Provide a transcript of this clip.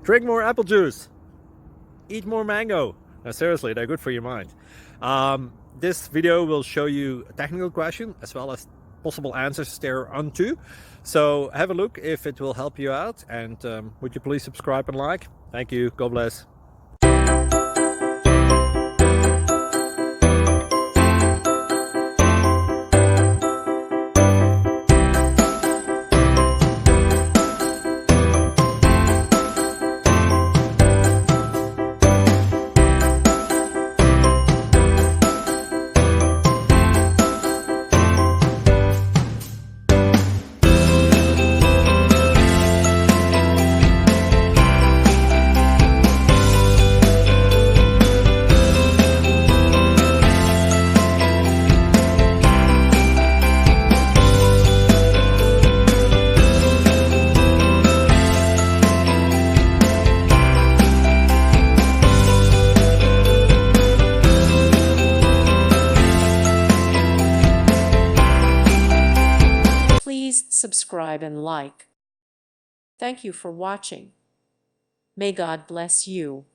Drink more apple juice. Eat more mango. Seriously, they're good for your mind. This video will show you a technical question as well as possible answers thereunto. So have a look if it will help you out, and would you please subscribe and like? Thank you. God bless. Please subscribe and like. Thank you for watching. May God bless you.